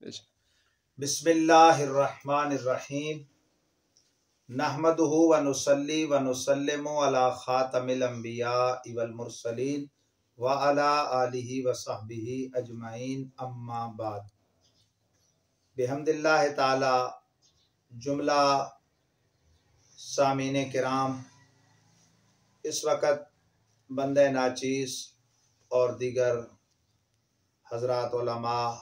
बिस्मिल्लाहिर्रहमानिर्रहीम नहमदुहु व नुसल्ली व नुसल्लिमु अला खातमिल अंबिया वल मुरसलीन व अला आलिहि व सहबिहि अजमाइन अम्मा बाद। बिहम्दिल्लाहि ताला जुमला सामीने किराम, इस वक़्त बंदे नाचीस और दीगर हजरात उलमा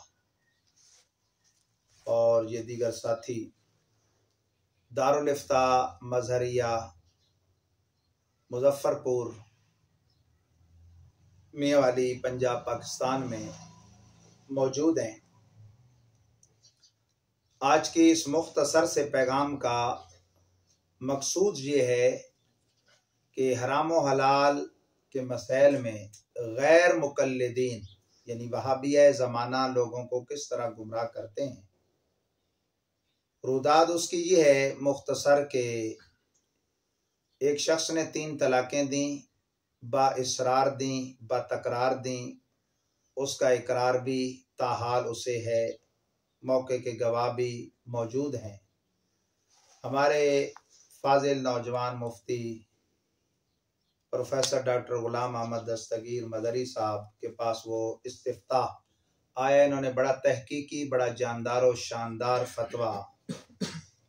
और ये दीगर साथी दारुल इफ्ता मजहरिया मुजफ्फरपुर मियांवाली पंजाब पाकिस्तान में मौजूद हैं। आज की इस मुख्तसर से पैगाम का मकसूद ये है कि हराम व हलाल के मसैल में गैर मुकल्लिदीन यानी वहाबिया ज़माना लोगों को किस तरह गुमराह करते हैं। रुदाद उसकी ये है मुख्तसर के एक शख्स ने 3 तलाक़ें दी, बा इसरार दी, बा तकरार दी, उसका इकरार भी ताहाल उसे है, मौके के गवाह भी मौजूद हैं। हमारे फाजिल नौजवान मुफ्ती प्रोफेसर डॉक्टर गुलाम अहमद दस्तगीर मदरी साहब के पास वो इस्तिफ्ताह आया। इन्होंने बड़ा तहकीकी, बड़ा जानदार और शानदार फतवा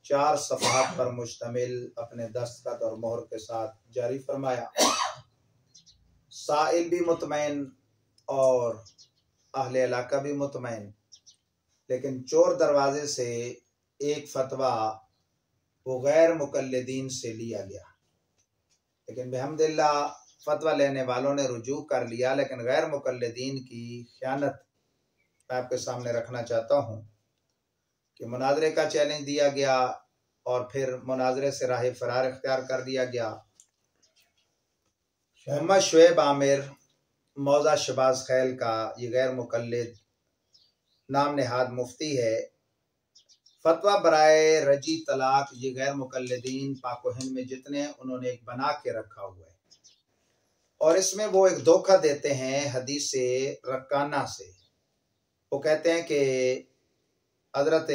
4 सफ़हात पर मुश्तमिल अपने दस्तखत और मोहर के साथ जारी फरमाया। साइल भी मुतमईन और अहले इलाका भी मुतमईन, लेकिन चोर दरवाजे से एक फतवा वो गैर मुकल्लिदीन से लिया गया, लेकिन बिहम्दिल्लाह फतवा लेने वालों ने रुजू कर लिया। लेकिन गैर मुकल्लिदीन की ख़यानत मैं आपके सामने रखना चाहता हूँ कि मुनाजरे का चैलेंज दिया गया और फिर मुनाजरे से राह फरार इख्तियार कर लिया गया। मोहम्मद शुएब आमिर मौजा शबाज खैल का ये गैर मुकल्लिद नाम नेहाद मुफ्ती है। फतवा बराए रजी तलाक ये गैर मुकल्लिदीन पाक व हिंद में जितने हैं उन्होंने एक बना के रखा हुआ है, और इसमें वो एक धोखा देते हैं हदीस रक्काना से। वो कहते हैं कि हज़रत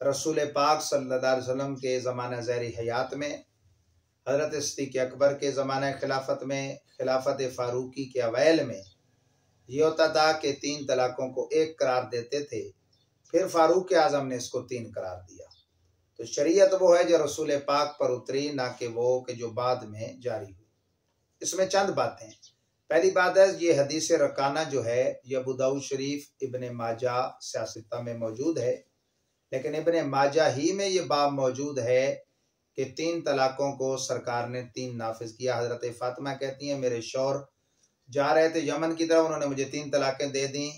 रसूल पाक सल्लल्लाहु अलैहि वसल्लम के ज़माना ज़हरी हयात में, हज़रत सिद्दीक़ अकबर के ज़माना खिलाफत में, खिलाफत फ़ारूकी के अवैल में ये होता था कि 3 तलाक़ों को 1 करार देते थे, फिर फ़ारूक आज़म ने इसको 3 करार दिया। तो शरीयत वो है जो रसूल पाक पर उतरी, ना कि वो कि जो बाद में जारी हुई। इसमें चंद बातें। पहली बात है, ये हदीस रकाना जो है ये अबू दाऊद शरीफ, इब्ने माजा सियासता में मौजूद है, लेकिन इब्ने माजा ही में ये बाब मौजूद है कि 3 तलाक़ों को सरकार ने 3 नाफिज किया। हज़रत फ़ातिमा कहती हैं मेरे शौहर जा रहे थे यमन की तरफ, उन्होंने मुझे 3 तलाक़ें दे दी,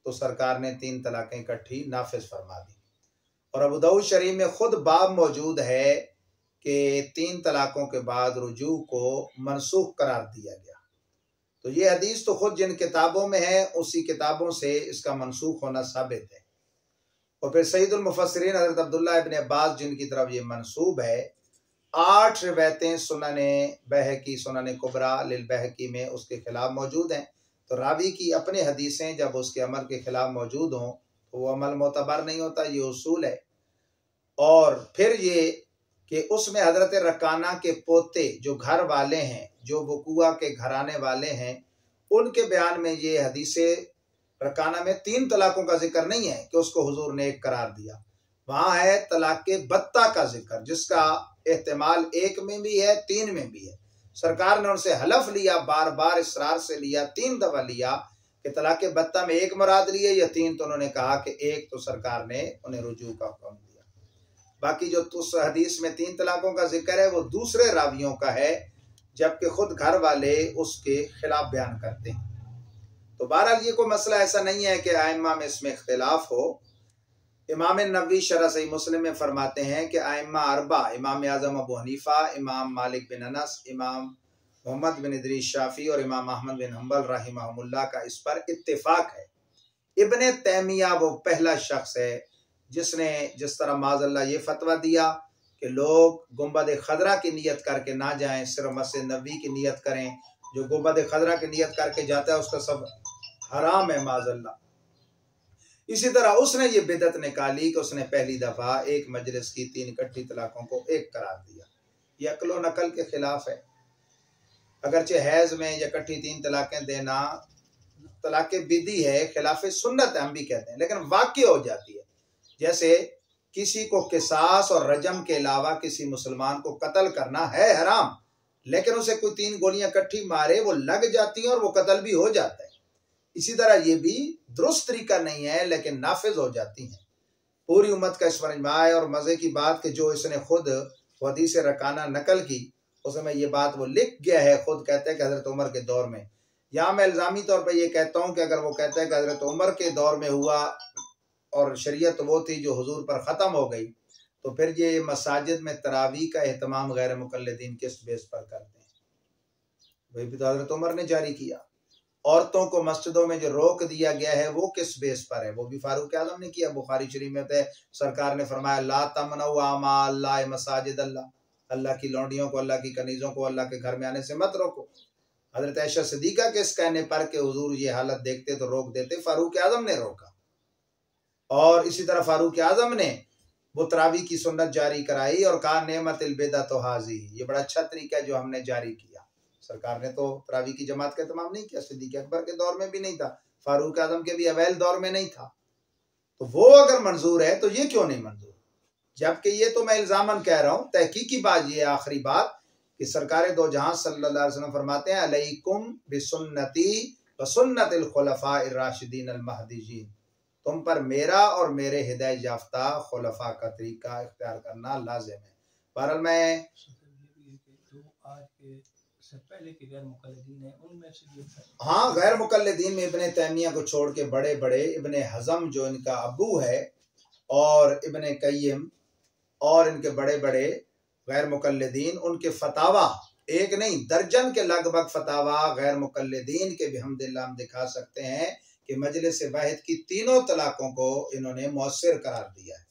तो सरकार ने 3 तलाक़ें इकट्ठी नाफिज फरमा दी। और अबू दाऊद शरीफ में खुद बाब मौजूद है कि 3 तलाक़ों के बाद रुजू को मनसूख करार दिया गया। तो ये हदीस तो खुद जिन किताबों में है उसी किताबों से इसका मनसूख होना साबित है। और फिर सईदुल मुफस्सिरीन हज़रत अब्दुल्लाह इब्न अब्बास जिनकी तरफ ये मनसूब है, 8 रिवायतें सुनने बहकी, सुनने कुबरा लिल बहकी में उसके खिलाफ मौजूद हैं। तो रावी की अपने हदीसें जब उसके अमल के खिलाफ मौजूद हों तो वो अमल मोतबर नहीं होता, ये उसूल है। और फिर ये कि उसमें हज़रत रकाना के पोते जो घर वाले हैं, जो वकुआ के घराने वाले हैं, उनके बयान में ये हदीसे रकाना में 3 तलाक़ों का जिक्र नहीं है कि उसको हुजूर ने 1 करार दिया। वहाँ है तलाक़ बत्ता का जिक्र, जिसका एहतमाल 1 में भी है, 3 में भी है। सरकार ने उनसे हलफ लिया, बार बार इसरार से लिया, 3 दफ़ा लिया कि तलाक़ बत्ता में 1 मुराद लिए या 3, तो उन्होंने कहा कि 1, तो सरकार ने उन्हें रुजू का हुक्म दिया। बाकी जो उस हदीस में 3 तलाक़ों का जिक्र है वो दूसरे रावियों का है, जबकि खुद घर वाले उसके खिलाफ बयान करते हैं। तो बहरहाल ये कोई मसला ऐसा नहीं है कि आइम्मा में इसमें इख्तिलाफ हो। इमाम नबवी शरह सही मुस्लिम में फरमाते हैं कि आइम्मा अरबा, इमाम आज़म अबू हनीफा, इमाम मालिक बिन अनस, इमाम मोहम्मद बिन इदरीस शाफी और इमाम अहमद बिन हम्बल रहिमहुमुल्लाह का इस पर इत्तिफाक है। इब्ने तैमिया वो पहला शख्स है जिसने जिस तरह माज़अल्लाह ये फतवा दिया कि लोग गुंबद खदरा की नियत करके ना जाएं, सिर्फ मस्जिद नबी की नियत करें। जो गुंबद खदरा की नियत करके जाता है उसका सब हराम है माज़अल्लाह। इसी तरह उसने ये बिदत निकाली कि उसने पहली दफा एक मजलिस की 3 इकट्ठी तलाकों को एक करार दिया। ये अक्ल नकल के खिलाफ है। अगरचे हैज में या इकट्ठी 3 तलाकें देना तलाके बिदी है, खिलाफ सुन्नत है, हम भी कहते हैं, लेकिन वाक़ई हो जाती है। जैसे किसी को किसास और रजम के अलावा किसी मुसलमान को कत्ल करना है हराम, लेकिन उसे कोई 3 गोलियां इकट्ठी मारे वो लग जाती हैं और वो कत्ल भी हो जाता है। इसी तरह ये भी दुरुस्त तरीका नहीं है, लेकिन नाफिज हो जाती हैं। पूरी उम्मत का इस समझ आए। और मजे की बात कि जो इसने खुद हदीस रकाना नकल की, उसमें ये बात वो लिख गया है, खुद कहते हैं कि हजरत उमर के दौर में। यहाँ मैं इल्जामी तौर पर ये कहता हूँ कि अगर वो कहता है कि हजरत उमर के दौर में हुआ और शरीयत वो थी जो हुजूर पर ख़त्म हो गई, तो फिर ये मसाजिद में तरावी का एहतमाम गैर मुकल्लिदीन किस बेस पर करते हैं? वही भी तो हजरत उमर ने जारी किया। औरतों को मस्जिदों में जो रोक दिया गया है वो किस बेस पर है? वो भी फारूक आजम ने किया। बुखारी शरीफ में थे, सरकार ने फरमाया ला तमनऊ आमा अल्लाह मसाजिद अल्लाह, अल्लाह की लौंडियों को, अल्लाह की कनीजों को अल्लाह के घर में आने से मत रोको। हजरत आयशा सिद्दीका के इस कहने पर के हुजूर ये हालत देखते तो रोक देते, फारूक आजम ने रोका। और इसी तरह फारूक आजम ने वो तरावी की सुन्नत जारी कराई और कहा नेमतिल बिदअत हाज़ी, ये बड़ा अच्छा तरीका है जो हमने जारी किया। सरकार ने तो तरावी की जमात का तमाम नहीं किया, सिद्दीक अकबर के दौर में भी नहीं था, फारूक आजम के भी अवैल दौर में नहीं था। तो वो अगर मंजूर है तो ये क्यों नहीं मंजूर? जबकि ये तो मैं इल्जामन कह रहा हूँ, तहकीकी बात ये आखिरी बात कि सरकार दो जहां सल्लल्लाहु अलैहि वसल्लम फरमाते हैं अलैकुम बिसुन्नती व सुन्नतिल खुलफाए राशिदीन अल महदीयीन, तुम पर मेरा और मेरे हिदायत याफ्ता खुलफा का तरीका इख्तियार करना लाजिम है। बहरहाल मैं हाँ, गैर मुकल्लिदीन में इब्ने तैमिया को छोड़ के बड़े बड़े इब्ने हज़म जो इनका अबू है और इब्ने कय्यम और इनके बड़े बड़े गैर मुकल्लिदीन, उनके फतावा एक नहीं दर्जन के लगभग फतावा गैर मुकल्लिदीन के भी हमदिल्लाह हम दिखा सकते हैं कि मजलिस वाहिद की 3 तलाकों को इन्होंने मौसर करार दिया है।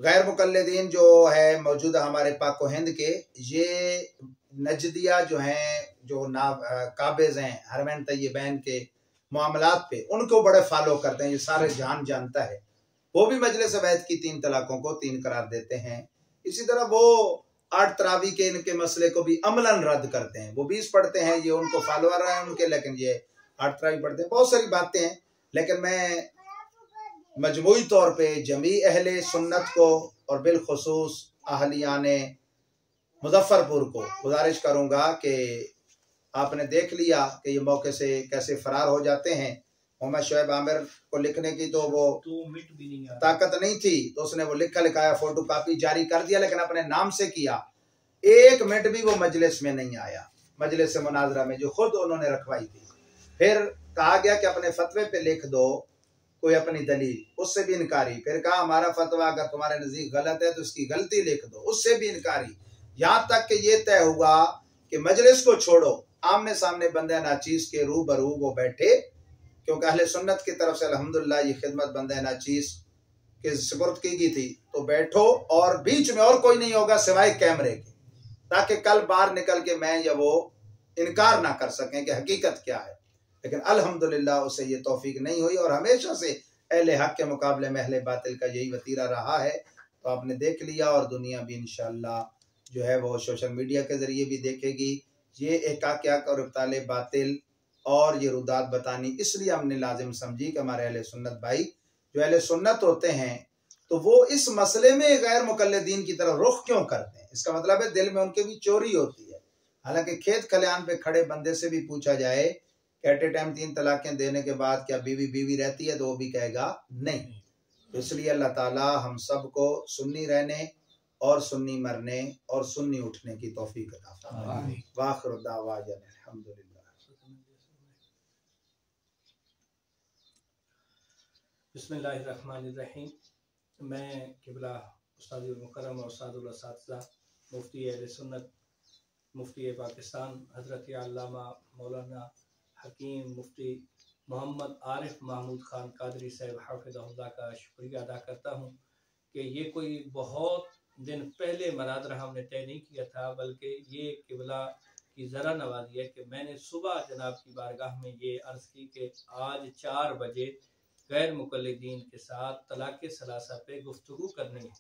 गैर मुकल्लिदीन जो है मौजूदा हमारे पाक हिंद के, ये नजदिया जो हैं, जो ना काबिज हैं हरमैन तय्यबैन के मामलात पे, उनको बड़े फॉलो करते हैं, ये सारे जान जानता है। वो भी मजलिस वाहिद की 3 तलाकों को 3 करार देते हैं। इसी तरह वो 8 तरावी के इनके मसले को भी अमलन रद्द करते हैं। वो 20 पढ़ते हैं, ये उनको फॉलोअर हैं उनके, लेकिन ये 8 तरावी पढ़ते हैं। बहुत सारी बातें हैं, लेकिन मैं मजमूई तौर पे जमी अहले सुन्नत को और बिलखुसूस अहलियाने मुजफ्फरपुर को गुजारिश करूंगा कि आपने देख लिया कि ये मौके से कैसे फरार हो जाते हैं। मोहम्मद शुएब आमिर को लिखने की तो वो ताकत नहीं थी, तो उसने वो लिखा लिखाया फोटो कापी जारी कर दिया, लेकिन अपने नाम से किया। 1 मिनट भी वो मजलिस में नहीं आया, मजलिस मुनाजरा में जो खुद उन्होंने रखवाई थी। फिर कहा गया कि अपने फतवे पे लिख दो कोई अपनी दलील, उससे भी इनकारी। फिर कहा हमारा फतवा अगर तुम्हारे नजदीक गलत है तो उसकी गलती लिख दो, उससे भी इनकारी। यहाँ तक कि ये तय हुआ कि मजलिस को छोड़ो, आमने सामने बंदे नाचीज के रूबरू वो बैठे, क्योंकि अहले सुन्नत की तरफ से अल्हम्दुलिल्लाह ये खिदमत बंदे नाचीज के सुपुर्द की गई थी। तो बैठो और बीच में और कोई नहीं होगा सिवाय कैमरे के, ताकि कल बाहर निकल के मैं या वो इनकार ना कर सकें कि हकीकत क्या है। लेकिन अल्हम्दुलिल्लाह उसे ये तौफीक नहीं हुई, और हमेशा से अहले हक के मुकाबले में अहले बातिल का यही वतीरा रहा है। तो आपने देख लिया, और दुनिया भी इंशाअल्लाह जो है वो सोशल मीडिया के जरिए भी देखेगी। ये एकाक और इब्ताल बातिल और ये रुदात बतानी इसलिए हमने लाजिम समझी कि हमारे अहले सुन्नत भाई जो अहले सुन्नत होते हैं तो वो इस मसले में गैर मुकल्लिदीन की तरफ रुख क्यों करते हैं। इसका मतलब है दिल में उनके भी चोरी होती है। हालांकि खेत खलियान पे खड़े बंदे से भी पूछा जाए एट ए टाइम 3 तलाकें देने के बाद क्या बीवी रहती है, तो वो भी कहेगा नहीं। तो इसलिए अल्लाह ताला हम सबको सुन्नी रहने और सुन्नी मरने और सुन्नी उठने की तौफीक अता फरमाए। वाखिर दावाना अल्हम्दुलिल्लाह। बिस्मिल्लाहिर्रहमानिर्रहीम। मैं किबला उस्तादुल मुकर्रम और उस्तादुल असातिज़ा मुफ्ती अहले सुन्नत मुफ्ती पाकिस्तान हज़रत अल्लामा मौलाना हकीम मुफ्ती मोहम्मद आरिफ महमूद ख़ान कादरी साहब हाफ़िज़हुल्लाह का शुक्रिया अदा करता हूँ कि ये कोई बहुत दिन पहले मनाज़रा हमने तय नहीं किया था, बल्कि ये किबला की ज़रा नवाजी है कि मैंने सुबह जनाब की बारगाह में ये अर्ज़ की कि आज 4 बजे गैर मुक़ल्लिदीन के साथ तलाक़ सलासा पे गुफ्तगू करनी है।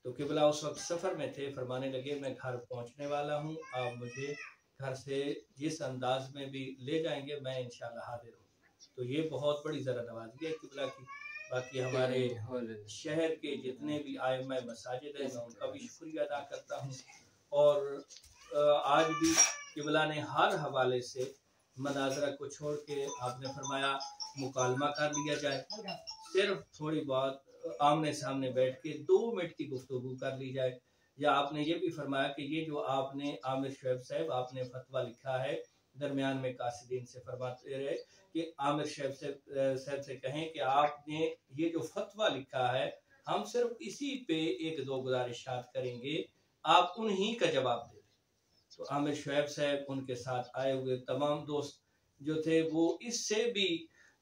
तो क़िबला उस वक्त सफ़र में थे, फरमाने लगे मैं घर पहुँचने वाला हूँ, आप मुझे घर से जिस अंदाज में भी ले जाएंगे मैं इंशाअल्लाह हाज़िर हूँ। तो ये बहुत बड़ी ज़रा नवाजी है क़िबला की। बाकी हमारे शहर के जितने भी आइम्मा मसाजिद हैं मैं उनका भी शुक्रिया अदा करता हूँ। और आज भी क़िबला ने हर हवाले से मनाज़रा को छोड़ के आपने फरमाया मुकालमा कर लिया जाए, सिर्फ थोड़ी बहुत आमने सामने बैठ के 2 मिनट की गुफ्तगू कर ली जाए। या आपने ये भी फरमाया कि ये जो आपने आमिर शुएब साहब आपने फतवा लिखा है दरमियान में कासिदीन से फरमाते रहे कि आमिर शुएब साहब से कहें कि आपने ये जो फतवा लिखा है हम सिर्फ इसी पे 1-2 गुजारिशात करेंगे, आप उन्हीं का जवाब दे दें। तो आमिर शुएब साहब उनके साथ आए हुए तमाम दोस्त जो थे वो इससे भी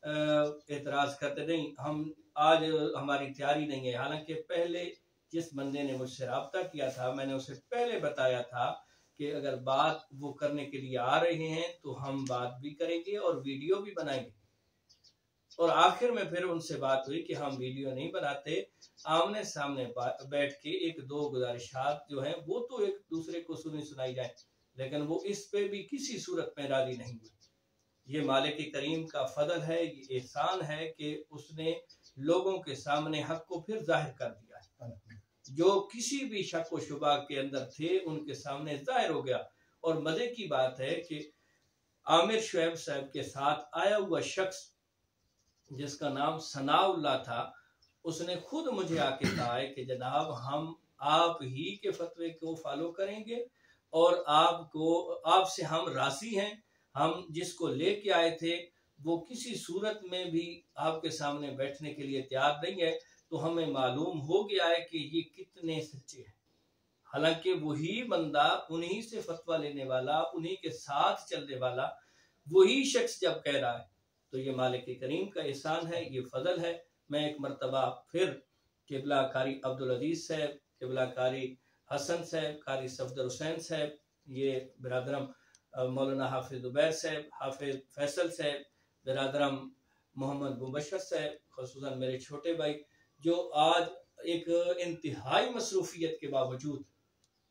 एतराज़ करते नहीं, हम आज हमारी तैयारी नहीं है। हालांकि पहले जिस बंदे ने मुझसे रब्ता किया था मैंने उसे पहले बताया था कि अगर बात वो करने के लिए आ रहे हैं तो हम बात भी करेंगे और वीडियो भी बनाएंगे। और आखिर में फिर उनसे बात हुई कि हम वीडियो नहीं बनाते, आमने सामने बैठ के 1-2 गुजारिशात जो हैं वो तो एक दूसरे को सुनाई जाए, लेकिन वो इस पे भी किसी सूरत में राजी नहीं हुए। ये मालिक करीम का फजल है, ये एहसान है कि उसने लोगों के सामने हक को फिर जाहिर कर दिया है। जो किसी भी शक व शुबा के अंदर थे उनके सामने जाहिर हो गया। और मजे की बात है कि आमिर शुएब साहब के साथ आया हुआ शख्स जिसका नाम सनाउल्लाह था, उसने खुद मुझे आके कहा है कि जनाब हम आप ही के फतवे को फॉलो करेंगे और आपसे हम राजी हैं। हम जिसको लेके आए थे वो किसी सूरत में भी आपके सामने बैठने के लिए तैयार नहीं है। तो हमें मालूम हो गया है कि ये कितने सच्चे हैं। हालांकि वही बंदा, उन्हीं से फतवा लेने वाला, उन्हीं के साथ चलने वाला वही शख्स जब कह रहा है तो ये मालिक करीम का एहसान है, ये फजल है। मैं एक मरतबा फिर क़िबला कारी अब्दुल अजीज साहब, क़िबला कारी हसन साहब, कारी सफदर हुसैन साहब, ये बिरादरम मौलाना हाफिज उबैर साहब, हाफिज फैसल साहब, बिरादरम मोहम्मद मुबशर साहब, खुसूसन मेरे छोटे भाई जो आज एक इंतहाई मसरूफियत के बावजूद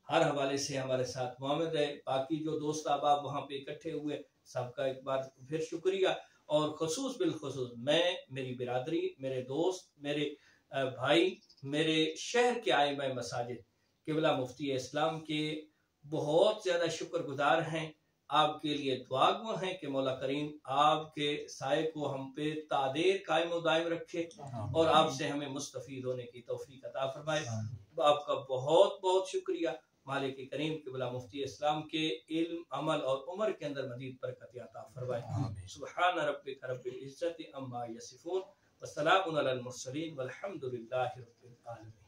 हर हवाले से हमारे साथ मौजूद है। बाकी जो दोस्त अहबाब वहाँ पे इकट्ठे हुए सबका एक बार फिर शुक्रिया। और खसूस बिलखसूस मैं, मेरी बिरादरी, मेरे दोस्त, मेरे भाई, मेरे शहर के आइम्मा मसाजिद क़िबला मुफ्ती इस्लाम के बहुत ज़्यादा शुक्रगुजार हैं। आपके लिए दुआगो हैं कि मौला करीम आपके साए को हम पे तादेर कायम व दायम रखे और आपसे हमें मुस्तफ़ीद होने की तौफीक अता फरमाए। आपका बहुत बहुत शुक्रिया। मालिक करीम क़िबला मुफ्ती इस्लाम के इल्म, अमल और उम्र के अंदर मज़ीद बरकत अता फरमाए। सुब्हान रब्बिक रब्बिल इज्जति अम्मा यसिफून व सलामुन अलल मुरसलीन वल्हम्दुलिल्लाहि रब्बिल आलमीन।